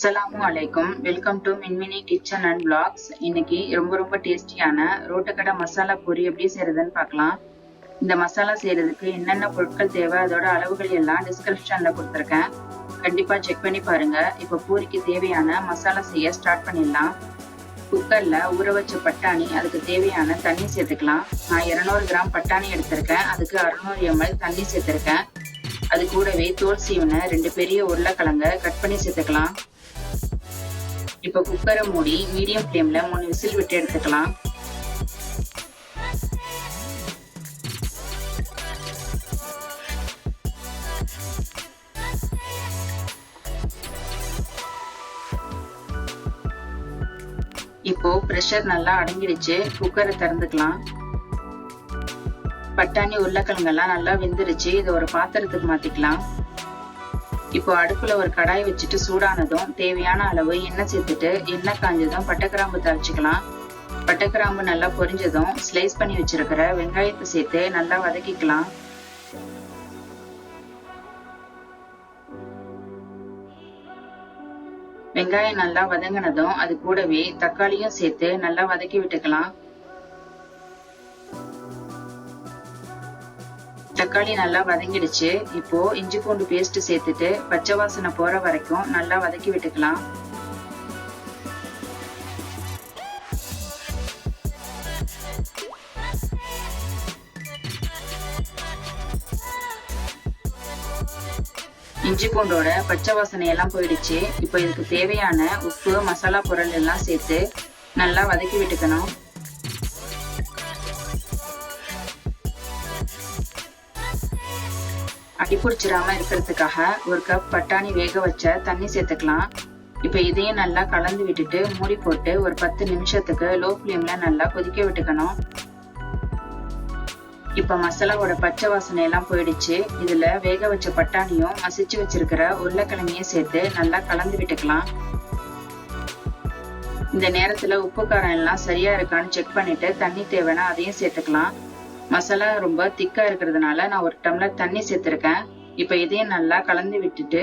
அஸ்ஸலாமு அலைக்கும். Welcome to Minmini kitchen and blocks. இன்னைக்கு ரொம்ப டேஸ்டியான ரோட்டுக்கடை மசாலா பூரி எப்படி செய்யறதுன்னு பார்க்கலாம். இந்த மசாலா செய்யறதுக்கு என்னென்ன பொருட்கள் தேவை, அதோட அளவுகள் எல்லாம் டிஸ்கிரிப்ஷன்ல கொடுத்துருக்கேன். கண்டிப்பா செக் பண்ணி பாருங்க. இப்போ பூரிக்கு தேவையான மசாலா செய்ய ஸ்டார்ட் பண்ணிடலாம். குக்கர்ல ஊற வச்ச பட்டாணி, அதுக்கு தேவையான தண்ணி சேர்த்துக்கலாம். நான் 200 கிராம் பட்டாணி எடுத்திருக்கேன். அதுக்கு 600 ml தண்ணி சேர்த்திருக்கேன். அது கூடவே தோல் சீவன 2 பெரிய உருளைக்கிழங்க கட் பண்ணி சேர்த்துக்கலாம். இப்ப குக்கரை மூடி மீடியம் ஃப்ளேம்ல 3 விசில் விட்டு எடுத்துக்கலாம். இப்போ பிரஷர் நல்லா அடங்கிடுச்சு. குக்கரை திறந்துக்கலாம். பட்டாணி உருளைக்கிழங்கெல்லாம் நல்லா வெந்துருச்சு. இதை ஒரு பாத்திரத்துக்கு மாத்திக்கலாம். இப்போ அடுப்புல ஒரு கடாய் வச்சுட்டு சூடானதும் தேவையான அளவு எண்ணெய் சேர்த்துட்டு எண்ணெய் காஞ்சதும் பட்டைக்கிராம்பு தாளிச்சுக்கலாம். பட்டைக்கிராம்பு நல்லா பொரிஞ்சதும் ஸ்லைஸ் பண்ணி வச்சிருக்கிற வெங்காயத்தை சேர்த்து நல்லா வதக்கிக்கலாம். வெங்காயம் நல்லா வதங்கினதும் அது கூடவே தக்காளியும் சேர்த்து நல்லா வதக்கி விட்டுக்கலாம். தக்காளி நல்லா வதங்கிடுச்சு. இப்போ இஞ்சி பூண்டு பேஸ்ட் சேர்த்துட்டு பச்சை வாசனை போற வரைக்கும் நல்லா வதக்கி விட்டுக்கலாம். இஞ்சி பூண்டோட பச்சை வாசனை எல்லாம் போயிடுச்சு. இப்போ இதுக்கு தேவையான உப்பு, மசாலா பொருள் எல்லாம் சேர்த்து நல்லா வதக்கி விட்டுக்கணும். அடிப்பிடிச்சிடாம இருக்கிறதுக்காக 1 கப் பட்டாணி வேக வச்ச தண்ணி சேர்த்துக்கலாம். இப்ப இதையும் நல்லா கலந்து விட்டுட்டு மூடி போட்டு ஒரு 10 நிமிஷத்துக்கு லோ ஃப்ளேம்ல நல்லா கொதிக்க விட்டுக்கணும். இப்ப மசாலாவோட பச்சை வாசனை எல்லாம் போயிடுச்சு. இதுல வேக வச்ச பட்டாணியும் மசிச்சு வச்சிருக்கிற உருளைக்கிழங்கையும் சேர்த்து நல்லா கலந்து விட்டுக்கலாம். இந்த நேரத்துல உப்பு காரம் எல்லாம் சரியா இருக்கான்னு செக் பண்ணிட்டு தண்ணி தேவைன்னா அதையும் சேர்த்துக்கலாம். மசாலா ரொம்ப திக்கா இருக்கிறதுனால நான் 1 டம்ளர் தண்ணி சேர்த்திருக்கேன். இப்ப இதையும் நல்லா கலந்து விட்டுட்டு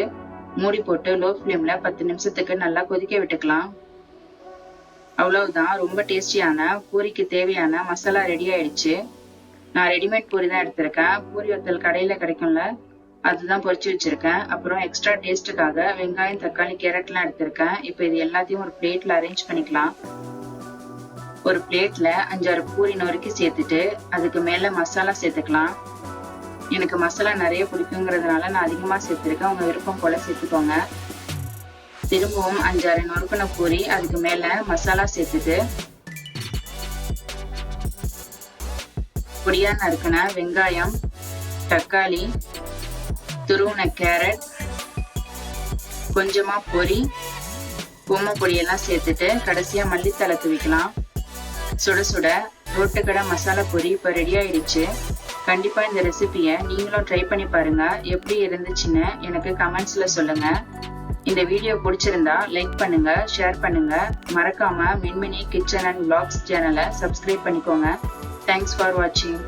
மூடி போட்டு லோ ஃப்ளேம்ல 10 நிமிஷத்துக்கு நல்லா கொதிக்க விட்டுக்கலாம். அவ்வளவுதான், ரொம்ப டேஸ்டியான பூரிக்கு தேவையான மசாலா ரெடி ஆயிடுச்சு. நான் ரெடிமேட் பூரி தான் எடுத்திருக்கேன். பூரி வத்தல் கடையில கிடைக்கும்ல, அதுதான் பொரிச்சு வச்சிருக்கேன். அப்புறம் எக்ஸ்ட்ரா டேஸ்ட்டுக்காக வெங்காயம், தக்காளி, கேரட் எல்லாம் எடுத்திருக்கேன். இப்ப இது எல்லாத்தையும் ஒரு பிளேட்ல அரேஞ்ச் பண்ணிக்கலாம். ஒரு பிளேட்ல 5-6 பூரி நொறுக்கி சேர்த்துட்டு அதுக்கு மேல மசாலா சேர்த்துக்கலாம். எனக்கு மசாலா நிறைய பிடிக்குங்கிறதுனால நான் அதிகமா சேர்த்திருக்கேன். உங்க விருப்பம் போல சேர்த்துக்கோங்க. திரும்பவும் 5-6 நொறுக்கின பூரி அதுக்கு மேல மசாலா சேர்த்துட்டு பொடியா நறுக்கின வெங்காயம், தக்காளி, துருவின கேரட், கொஞ்சமா பொரி, பொம்மை பொடியெல்லாம் சேர்த்துட்டு கடைசியா மல்லித்தலை தூவிக்கலாம். சுட சுட ரோட்டுக்கடை மசாலா பூரி இப்ப ரெடி ஆயிடுச்சு. கண்டிப்பா இந்த ரெசிபியை நீங்களும் ட்ரை பண்ணி பாருங்க. எப்படி இருந்துச்சுன்னு எனக்கு கமெண்ட்ஸ்ல சொல்லுங்க. இந்த வீடியோ பிடிச்சிருந்தா லைக் பண்ணுங்க, ஷேர் பண்ணுங்க. மறக்காம மின்மினி கிச்சன் அண்ட் பிளாக்ஸ் சேனலை சப்ஸ்கிரைப் பண்ணிக்கோங்க. தேங்க்ஸ் ஃபார் வாட்சிங்.